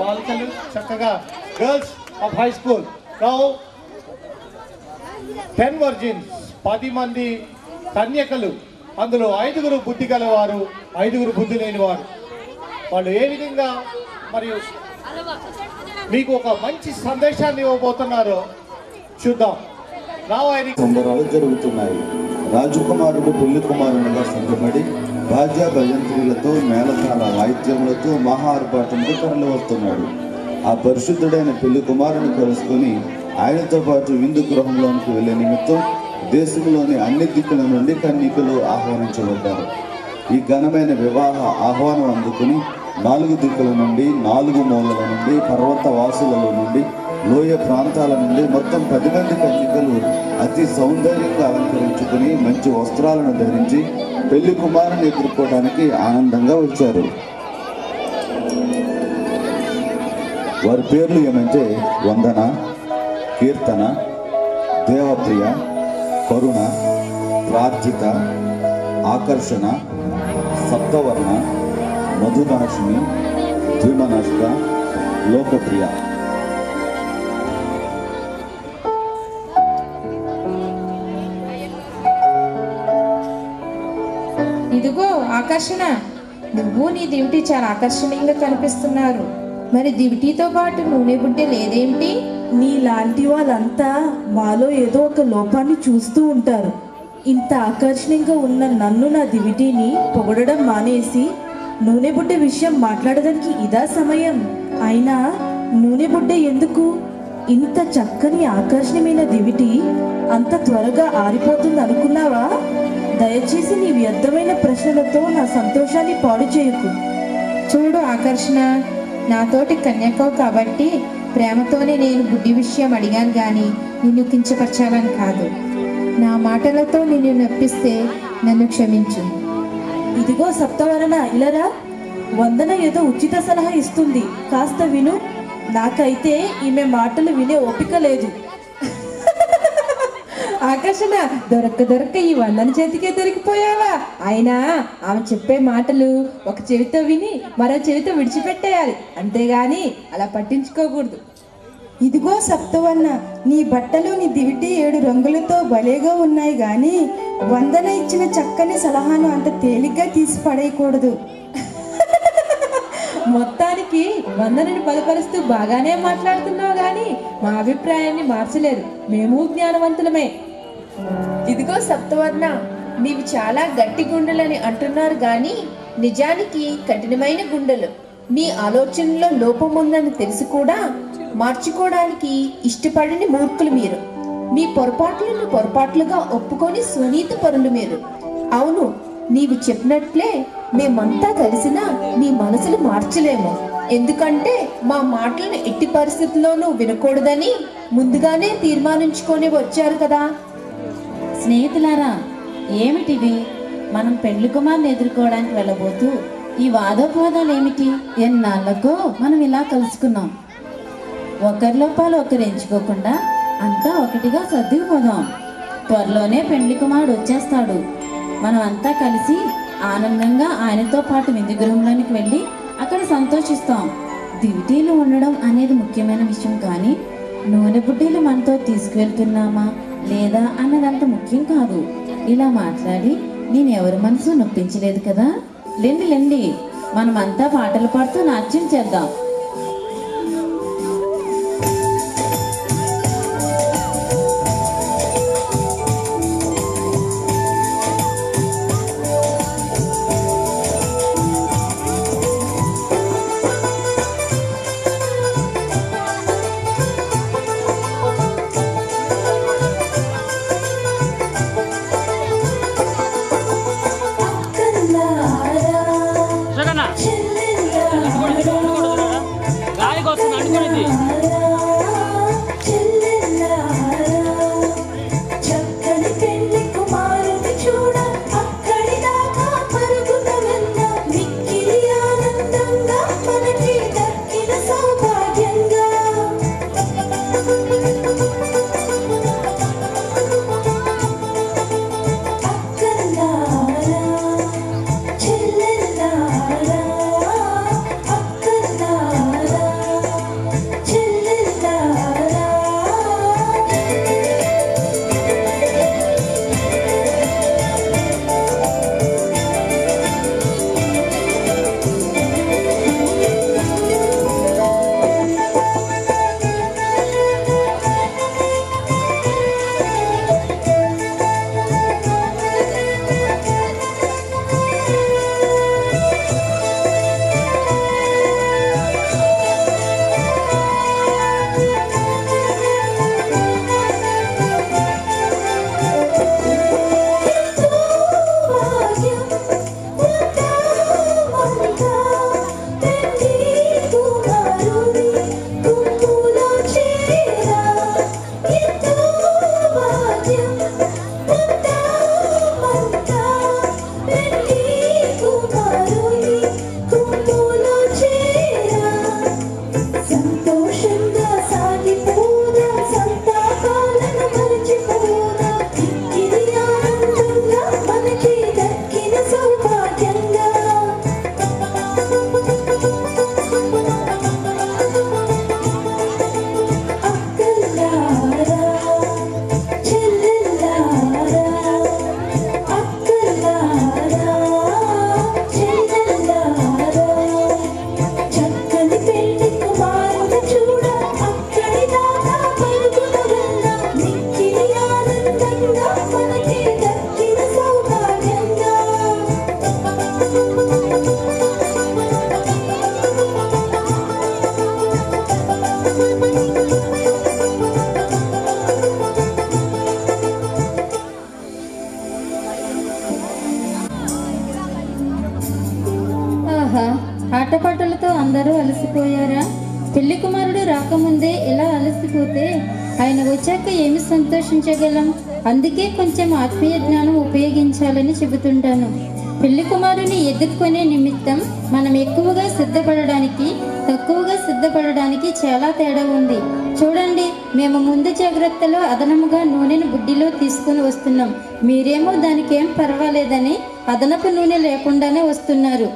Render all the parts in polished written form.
బాలికలు చక్కగా girls of high school now 10 virgins 10 మంది కన్యకలు, అందులో 5 బుద్ధి గలవారు, 5 బుద్ధి లేనివారు. వాళ్ళు ఏ విధంగా మరియు మీకు ఒక మంచి సందేశాన్ని ఇవ్వబోతున్నారో చూద్దాం. సంబరాలు జరుగుతున్నాయి. రాజకుమారుడు పెళ్లి కుమారునిగా సిద్ధపడి బాజా భజంత్రీలతో మేళతాళ వాయిద్యములతో మహార్పాటంతో తరలి వస్తున్నాడు. ఆ పరిశుద్ధుడైన పెళ్లి కుమారుని కలుసుకొని ఆయనతో పాటు విందు గృహంలోనికి వెళ్లే నిమిత్తం దేశంలోని అన్ని దిక్కుల నుండి కన్యకలు ఆహ్వానించబడ్డారు. ఈ ఘనమైన వివాహ ఆహ్వానం అందుకుని 4 దిక్కుల నుండి, 4 మూలల నుండి, పర్వత వాసులలో నుండి, లోయ ప్రాంతాల నుండి మొత్తం 10 మంది కన్యకలు అతి సౌందర్యంగా అలంకరించుకుని మంచి వస్త్రాలను ధరించి పెళ్లి కుమారుని ఎదుర్కోవడానికి ఆనందంగా వచ్చారు. వారి పేర్లు ఏమంటే వందన, కీర్తన, దేవప్రియ, కరుణ, ప్రార్థిత, ఆకర్షణ, సప్తవర్ణ, మధునాశిని, ద్విమనష్క, లోకప్రియ. ఇదిగో ఆకర్షణ, నువ్వు నీ దివిటి చాలా ఆకర్షణీయంగా కనిపిస్తున్నారు. మరి దివిటితో పాటు నూనె బుడ్డె లేదేమిటి? నీలాంటి వాళ్ళంతా మాలో ఏదో ఒక లోపాన్ని చూస్తూ ఉంటారు. ఇంత ఆకర్షణీయంగా ఉన్న నన్ను, నా దివిటిని పొగడడం మానేసి నూనె బుడ్డ విషయం మాట్లాడడానికి ఇదా సమయం? అయినా నూనె బుడ్డ ఎందుకు? ఇంత చక్కని ఆకర్షణీయమైన దివిటి అంత త్వరగా ఆరిపోతుంది అనుకున్నావా? దయచేసి నీ వ్యర్థమైన ప్రశ్నలతో నా సంతోషాన్ని పాడు చేయకు. చూడు ఆకర్షణ, నాతోటి కన్యకవు కాబట్టి ప్రేమతోనే నేను బుడ్డి విషయం అడిగాను గాని నిన్ను కించపరచాలని కాదు. నా మాటలతో నిన్ను నొప్పిస్తే నన్ను క్షమించు. ఇదిగో సప్తవర్ణ, ఇలరా. వందన ఏదో ఉచిత సలహా ఇస్తుంది, కాస్త విను. నాకైతే ఈమె మాటలు వినే ఓపిక లేదు. ఆకర్షణ, దొరక్క ఈ వందన చేతికే దొరికిపోయావా? అయినా ఆమె చెప్పే మాటలు ఒక చెవితో విని మరో చెవితో విడిచిపెట్టేయాలి, అంతేగాని అలా పట్టించుకోకూడదు. ఇదిగో సప్తవర్ణ, నీ బట్టలు నీ దివిటి 7 రంగులతో భలేగా ఉన్నాయి గాని వందన ఇచ్చిన చక్కని సలహాను అంత తేలిగ్గా తీసి పడేయకూడదు. మొత్తానికి వందనని బలపరుస్తూ బాగానే మాట్లాడుతున్నావు గాని మా అభిప్రాయాన్ని మార్చలేదు. మేము జ్ఞానవంతులమే. ఇదిగో సప్తవర్ణ, నీవు చాలా గట్టి గుండెలని అంటున్నారు గాని నిజానికి కఠినమైన గుండెలు. నీ ఆలోచనలో లోపం ఉందని తెలిసి కూడా మార్చుకోవడానికి ఇష్టపడని మూర్ఖులు మీరు. మీ పొరపాట్లను పొరపాట్లుగా ఒప్పుకొని సునీత పరులు మీరు. అవును, నీవు చెప్పినట్లే మేమంతా కలిసినా మీ మనసులు మార్చలేము. ఎందుకంటే మా మాటలను ఎట్టి పరిస్థితుల్లోనూ వినకూడదని ముందుగానే తీర్మానించుకొని వచ్చారు కదా. స్నేహితులారా, ఏమిటివి? మనం పెండ్లి కుమార్ని ఎదుర్కోవడానికి వెళ్ళబోతూ ఈ వాదోపవాదాలు ఏమిటి? ఎన్నాళ్ళకో మనం ఇలా కలుసుకున్నాం. ఒకరి లోపాలు ఒకరు ఎంచుకోకుండా అంతా ఒకటిగా సర్దుకుపోదాం. త్వరలోనే పెండ్లి కుమారుడు వచ్చేస్తాడు. మనం అంతా కలిసి ఆనందంగా ఆయనతో పాటు విందు గృహంలోనికి వెళ్ళి అక్కడ సంతోషిస్తాం. దివిటీలు ఉండడం అనేది ముఖ్యమైన విషయం, కానీ నూనె బుడ్డీలు మనతో తీసుకువెళ్తున్నామా లేదా అన్నదంత ముఖ్యం కాదు. ఇలా మాట్లాడి నేను ఎవరి మనసు నొప్పించలేదు కదా. లెండి, మనమంతా పాటలు పాడుతూ నాట్యం చేద్దాం. అలసిపోయారా? పెళ్లి కుమారుడు రాకముందే ఇలా అలసిపోతే ఆయన వచ్చాక ఏమి సంతోషించగలం? అందుకే కొంచెం ఆత్మీయ జ్ఞానం ఉపయోగించాలని చెబుతుంటాను. పెళ్లి కుమారుని ఎదుర్కొనే నిమిత్తం మనం ఎక్కువగా సిద్ధపడడానికి, తక్కువగా సిద్ధపడడానికి చాలా తేడా ఉంది. చూడండి, మేము ముందు జాగ్రత్తలో అదనముగా నూనెను బుడ్డిలో తీసుకుని వస్తున్నాం. మీరేమో దానికేం పర్వాలేదని అదనపు నూనె లేకుండానే వస్తున్నారు.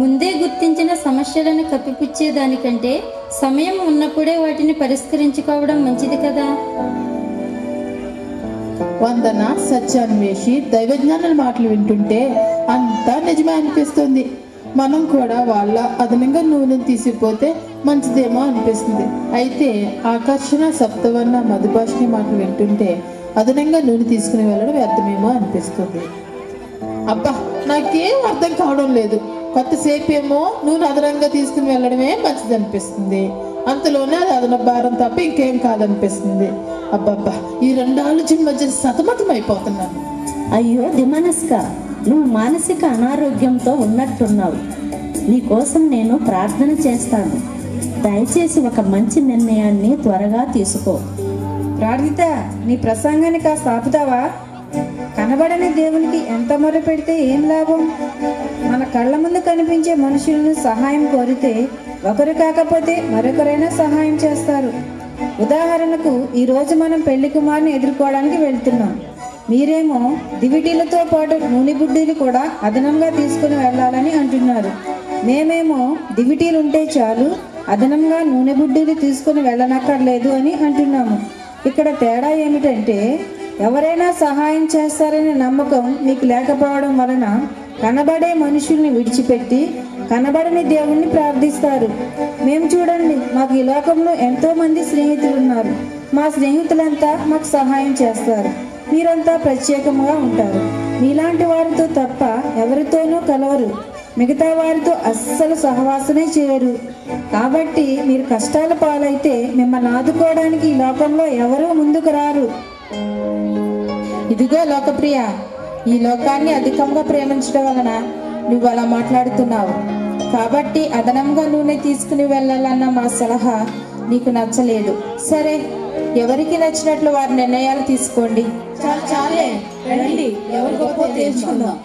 ముందే గుర్తించిన సమస్యలను కప్పిపుచ్చేదానికంటే సమయం ఉన్నప్పుడే వాటిని పరిష్కరించుకోవడం మంచిది కదా. వందన సత్యాన్వేషి దైవజ్ఞానుల మాటలు వింటుంటే అంతా నిజమే అనిపిస్తుంది. మనం కూడా వాళ్ళ అదనంగా నూనెను తీసిపోతే మంచిదేమో అనిపిస్తుంది. అయితే ఆకర్షణ, సప్తవర్ణ, మధుభాషిణి మాటలు వింటుంటే అదనంగా నూనె తీసుకుని వెళ్ళడం వ్యర్థమేమో అనిపిస్తుంది. అబ్బా, నాకేం అర్థం కావడం లేదు. కొత్తసేపు ఏమో నూనె అదనంగా తీసుకుని వెళ్ళడమే మంచిది అనిపిస్తుంది. అంతలోనే అది అదనపు భారం తప్ప ఇంకేం కాదనిపిస్తుంది. అబ్బబ్బా, ఈ రెండు ఆలోచన మధ్య సతమతం అయిపోతున్నాను. అయ్యో దిమనస్క, నువ్వు మానసిక అనారోగ్యంతో ఉన్నట్టున్నావు. నీకోసం నేను ప్రార్థన చేస్తాను. దయచేసి ఒక మంచి నిర్ణయాన్ని త్వరగా తీసుకో. ప్రార్థిత, నీ ప్రసంగాన్ని కాస్త ఆపుతావా? కనబడని దేవునికి ఎంత మొర పెడితే ఏం లాభం? మన కళ్ళ ముందు కనిపించే మనుషులను సహాయం కోరితే ఒకరు కాకపోతే మరొకరైనా సహాయం చేస్తారు. ఉదాహరణకు ఈరోజు మనం పెళ్లి కుమారుని ఎదుర్కోవడానికి వెళ్తున్నాం. మీరేమో దివిటీలతో పాటు నూనె బుడ్డీలు కూడా అదనంగా తీసుకుని వెళ్ళాలని అంటున్నారు. మేమేమో దివిటీలు ఉంటే చాలు, అదనంగా నూనె బుడ్డీలు తీసుకుని వెళ్ళనక్కర్లేదు అని అంటున్నాము. ఇక్కడ తేడా ఏమిటంటే, ఎవరైనా సహాయం చేస్తారనే నమ్మకం మీకు లేకపోవడం వలన కనబడే మనుషుల్ని విడిచిపెట్టి కనబడని దేవుణ్ణి ప్రార్థిస్తారు. మేము చూడండి, మాకు ఈ లోకంలో ఎంతో మంది స్నేహితులు ఉన్నారు. మా స్నేహితులంతా మాకు సహాయం చేస్తారు. మీరంతా ప్రత్యేకంగా ఉంటారు. మీలాంటి వారితో తప్ప ఎవరితోనూ కలవరు. మిగతా వారితో అస్సలు సహవాసమే చేయరు. కాబట్టి మీరు కష్టాల పాలైతే మిమ్మల్ని ఆదుకోవడానికి ఈ లోకంలో ఎవరూ ముందుకు రారు. ఇదిగో లోకప్రియ, ఈ లోకాన్ని అధికంగా ప్రేమించడం వలన నువ్వు అలా మాట్లాడుతున్నావు. కాబట్టి అదనంగా నూనె తీసుకుని వెళ్ళాలన్న మా సలహా నీకు నచ్చలేదు. సరే, ఎవరికి నచ్చినట్లు వారి నిర్ణయాలు తీసుకోండి. చాలే, రండి, ఎవరి గొప్ప తెలుసుకుందాం.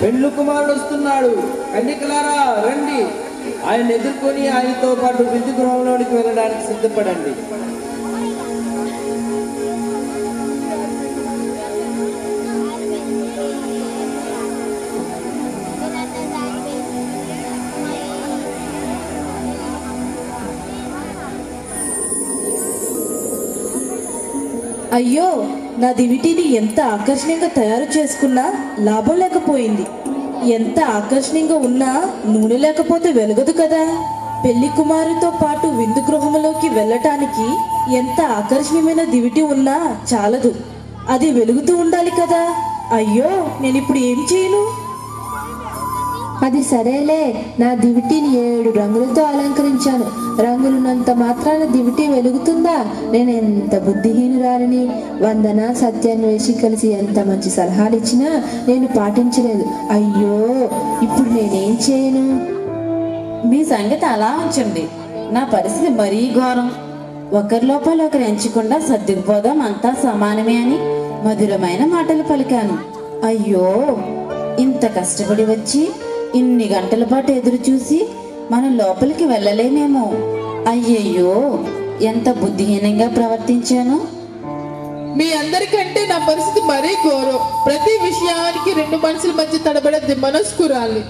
పెండ్లు కుమారుడు వస్తున్నాడు, కన్యకలారా రండి, ఆయన ఎదుర్కొని ఆయనతో పాటు విందు గృహంలోనికి వెళ్ళడానికి సిద్ధపడండి. అయ్యో, నా దివిటీని ఎంత ఆకర్షణీయంగా తయారు చేసుకున్నా లాభం లేకపోయింది. ఎంత ఆకర్షణీయంగా ఉన్నా నూనె లేకపోతే వెలగదు కదా. పెళ్లి కుమారుతో పాటు విందు గృహంలోకి వెళ్ళటానికి ఎంత ఆకర్షణీయమైన దివిటి ఉన్నా చాలదు, అది వెలుగుతూ ఉండాలి కదా. అయ్యో, నేను ఇప్పుడు ఏం చేయను? అది సరేలే, నా దివిటీని 7 రంగులతో అలంకరించాను. రంగులున్నంత మాత్రాన దివిటి వెలుగుతుందా? నేను ఎంత బుద్ధిహీనురాలిని. వందన, సత్యాన్వేషి కలిసి ఎంత మంచి సలహాలు ఇచ్చినా నేను పాటించలేదు. అయ్యో, ఇప్పుడు నేనేం చేయను? మీ సంగతి అలా ఉంచండి, నా పరిస్థితి మరీ ఘోరం. ఒకరి లోపల ఒకరు ఎంచకుండా సర్దుకుపోదాం, అంతా సమానమే అని మధురమైన మాటలు పలికాను. అయ్యో, ఇంత కష్టపడి వచ్చి ఇన్ని గంటల పాటు ఎదురు చూసి మనం లోపలికి వెళ్ళలేమేమో. అయ్యయ్యో, ఎంత బుద్ధిహీనంగా ప్రవర్తించాను. మీ అందరికంటే నా పరిస్థితి మరీ ఘోరం. ప్రతి విషయానికి 2 మనుషుల మధ్య తడబడే మనస్కురాలి.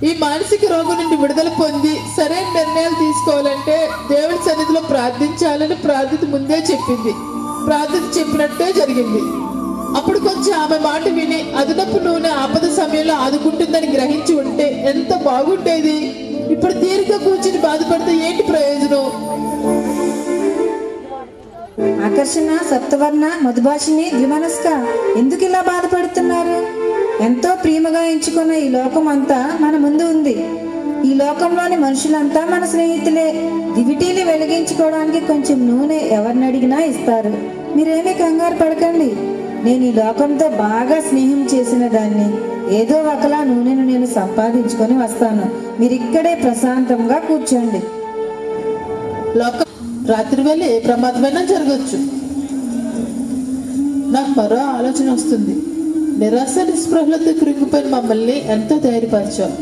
ఈ మానసిక రోగం నుండి విడుదల పొంది సరైన నిర్ణయాలు తీసుకోవాలంటే దేవుడి సన్నిధిలో ప్రార్థించాలని ప్రార్థన ముందే చెప్పింది. ప్రార్థన చెప్పినట్టే జరిగింది. అప్పుడు కొంచెం ఆమె మాట విని అదనపు నూనె ఆపద సమయంలో ఆదుకుంటుందని గ్రహించి ఉంటే ఎంత బాగుండేది. ఇప్పుడు తీరిక కూర్చుని బాధపడితే ఏంటి ప్రయోజనం? ఆకర్షణ, సప్తవర్ణ, మధుభాషిణి, ద్విమనస్క ఎందుకు ఇలా బాధపడుతున్నారు? ఎంతో ప్రేమగా ఎంచుకున్న ఈ లోకం అంతా మన ముందు ఉంది. ఈ లోకంలోని మనుషులంతా మన స్నేహితులే. దివిటీని వెలిగించుకోవడానికి కొంచెం నూనె ఎవరిని అడిగినా ఇస్తారు. మీరేమీ కంగారు పడకండి. నేను ఈ లోకంతో బాగా స్నేహం చేసిన దాన్ని. ఏదో ఒకలా నూనెను నేను సంపాదించుకొని వస్తాను. మీరు ఇక్కడే ప్రశాంతంగా కూర్చోండి. లోకం రాత్రి వేళ ఏ ప్రమాదమైనా జరగచ్చు. నాకు మరో ఆలోచన వస్తుంది. నిరాశ నిస్పృహలతో కృంగిపోయిన మమ్మల్ని ఎంతో ధైర్యపరిచావు.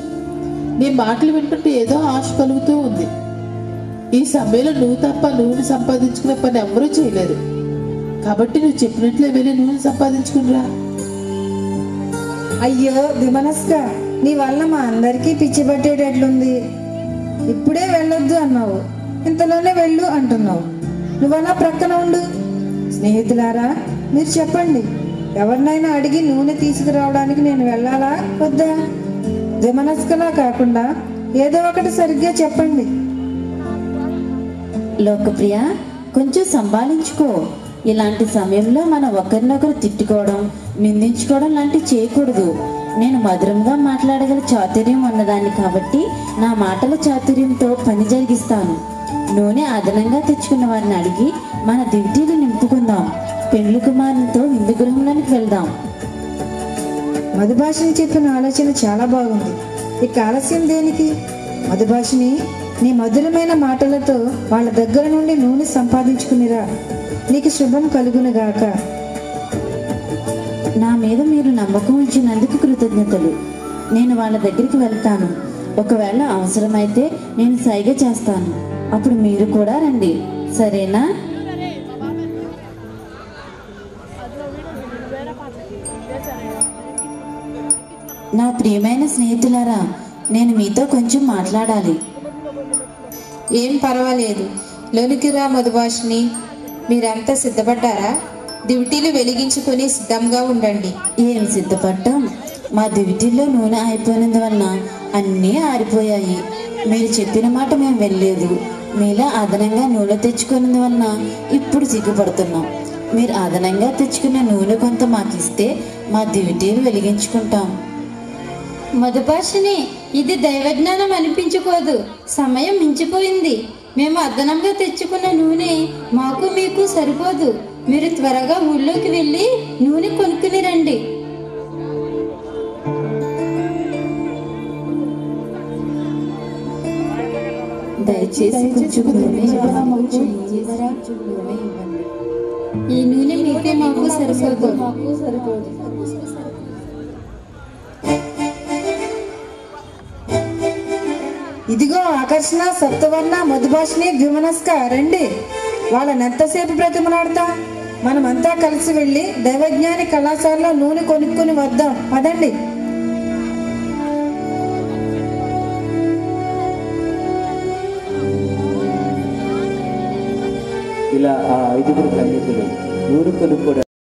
నీ మాటలు వింటుంటే ఏదో ఆశ కలుగుతూ ఉంది. ఈ సమయంలో నువ్వు తప్ప నూనె సంపాదించుకునే పని ఎవరూ చేయలేరు. కాబట్టి నువ్వు చెప్పినట్లే వెళ్ళి నూనె సంపాదించుకునిరా. అయ్యో ద్విమనస్క, నీ వల్ల మా అందరికీ పిచ్చి పట్టేటట్లుంది. ఇప్పుడే వెళ్ళొద్దు అన్నావు, ఇంతలోనే వెళ్ళు అంటున్నావు. నువ్వలా ప్రక్కన ఉండు. స్నేహితులారా, మీరు చెప్పండి, ఎవరినైనా అడిగి నూనె తీసుకురావడానికి నేను వెళ్ళాలా వద్దా? ద్విమనస్కలా కాకుండా ఏదో ఒకటి సరిగ్గా చెప్పండి. లోకప్రియ, కొంచెం సంభాళించుకో. ఇలాంటి సమయంలో మనం ఒకరినొకరు తిట్టుకోవడం, నిందించుకోవడం లాంటివి చేయకూడదు. నేను మధురంగా మాట్లాడగల చాతుర్యం ఉన్నదాన్ని కాబట్టి నా మాటల చాతుర్యంతో పని జరిగిస్తాను. నూనె అదనంగా తెచ్చుకున్న వారిని అడిగి మన దివిటీలు నింపుకుందాం. పెండ్లి కుమారునితో విందు గృహంలోనికి వెళ్దాం. మధుభాషిని చెప్పిన ఆలోచన చాలా బాగుంది. ఇక ఆలస్యం దేనికి? మధుభాషిని, నీ మధురమైన మాటలతో వాళ్ళ దగ్గర నుండి నూనె సంపాదించుకునిరా. నీకు శుభం కలుగునుగాక. నా మీద మీరు నమ్మకం ఉంచినందుకు కృతజ్ఞతలు. నేను వాళ్ళ దగ్గరికి వెళ్తాను. ఒకవేళ అవసరమైతే నేను సైగ చేస్తాను. అప్పుడు మీరు కూడా రండి, సరేనా? నా ప్రియమైన స్నేహితులారా, నేను మీతో కొంచెం మాట్లాడాలి. ఏం పర్వాలేదు, లోనికి రా మధుభాషిని. మీరంతా సిద్ధపడ్డారా? దివిటీలు వెలిగించుకొని సిద్ధంగా ఉండండి. ఏం సిద్ధపడ్డాం? మా దివిటీల్లో నూనె అయిపోయినందువలన అన్నీ ఆరిపోయాయి. మీరు చెప్పిన మాట మేము వెళ్ళలేదు. మీలా అదనంగా నూనె తెచ్చుకున్నందువలన ఇప్పుడు సిగ్గుపడుతున్నాం. మీరు అదనంగా తెచ్చుకున్న నూనె కొంత మాకు ఇస్తే మా దివిటీలు వెలిగించుకుంటాం. మధుభాషిని, ఇది దైవజ్ఞానం అనిపించుకోదు. సమయం మించిపోయింది. మేము అదనంగా తెచ్చుకున్న నూనె మాకు మీకు సరిపోదు. మీరు త్వరగా ఊళ్ళోకి వెళ్ళి నూనె కొనుక్కుని రండి. దయచేసి ఈ నూనె మీకు మాకు సరిపోదు. ఇదిగో ఆకర్షణ, సప్తవర్ణ, మధుభాషిణి, ద్విమనస్క రండి. వాళ్ళని ఎంతసేపు బ్రతిమలాడతాం? మనమంతా కలిసి వెళ్ళి దైవజ్ఞాని కళాశాలలో నూనె కొనుక్కొని వద్దాం, పదండి. ఇలా ఆ 5 కన్యకులు నూనె కొనుక్కోవడానికి